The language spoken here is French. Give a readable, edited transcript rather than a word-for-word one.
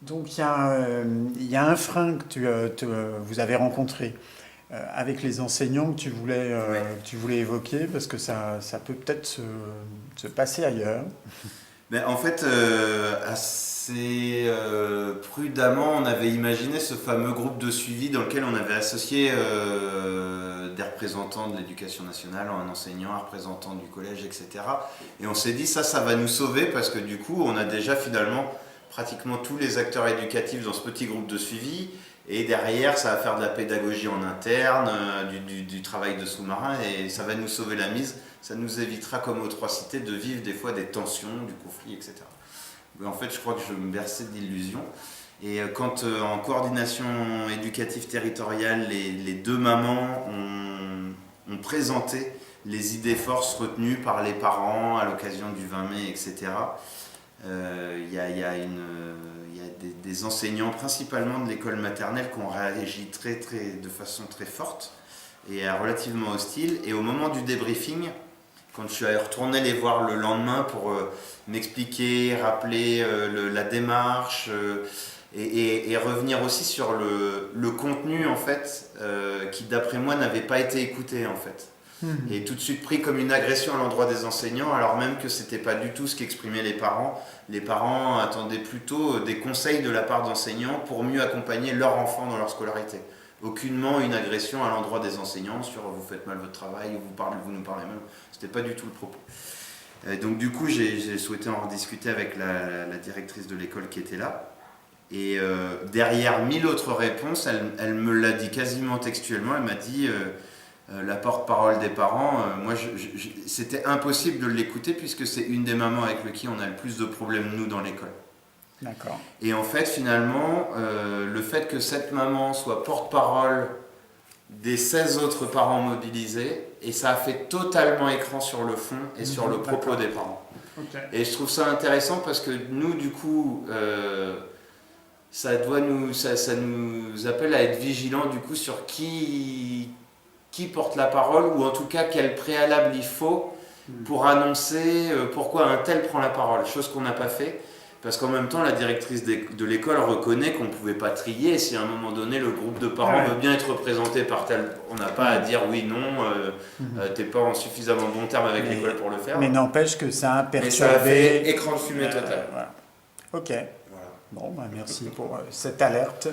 Donc il y a un frein que vous avez rencontré avec les enseignants Ouais. que tu voulais évoquer parce que ça peut peut-être se passer ailleurs. Ben, en fait, assez prudemment, on avait imaginé ce fameux groupe de suivi dans lequel on avait associé des représentants de l'éducation nationale, un enseignant, un représentant du collège, etc. Et on s'est dit, ça va nous sauver parce que du coup, on a déjà finalement pratiquement tous les acteurs éducatifs dans ce petit groupe de suivi. Et derrière, ça va faire de la pédagogie en interne, du travail de sous-marin, et ça va nous sauver la mise. Ça nous évitera, comme aux trois cités, de vivre des fois des tensions, du conflit, etc. Mais en fait, je crois que je me berçais d'illusions. Et quand en coordination éducative territoriale, les deux mamans ont présenté les idées forces retenues par les parents à l'occasion du 20 mai, etc., il y a des enseignants, principalement de l'école maternelle, qui ont réagi de façon très forte et relativement hostile. Et au moment du débriefing, quand je suis retourné les voir le lendemain pour m'expliquer, rappeler la démarche et revenir aussi sur le contenu en fait, qui d'après moi n'avait pas été écouté en fait. Et tout de suite pris comme une agression à l'endroit des enseignants, alors même que c'était pas du tout ce qu'exprimaient les parents. Les parents attendaient plutôt des conseils de la part d'enseignants pour mieux accompagner leur enfant dans leur scolarité. Aucunement une agression à l'endroit des enseignants sur vous faites mal votre travail, vous nous parlez mal. C'était pas du tout le propos. Donc du coup, j'ai souhaité en rediscuter avec la directrice de l'école qui était là. Et derrière mille autres réponses, elle me l'a dit quasiment textuellement. Elle m'a dit la porte-parole des parents, moi c'était impossible de l'écouter puisque c'est une des mamans avec qui on a le plus de problèmes nous dans l'école. D'accord. Et en fait finalement, le fait que cette maman soit porte-parole des 16 autres parents mobilisés, et ça a fait totalement écran sur le fond et sur le propos des parents. Ok. Et je trouve ça intéressant parce que nous du coup, ça nous appelle à être vigilants du coup sur qui porte la parole, ou en tout cas quel préalable il faut pour annoncer pourquoi un tel prend la parole, chose qu'on n'a pas fait, parce qu'en même temps la directrice de l'école reconnaît qu'on ne pouvait pas trier. Si à un moment donné le groupe de parents veut bien être représenté par tel, on n'a pas à dire oui, non, t'es pas en suffisamment bon terme avec l'école pour le faire. Mais n'empêche que ça a Mais ça a fait perturbé. écran de fumée total. Voilà. Ok. Voilà. Bon, bah, merci pour cette alerte.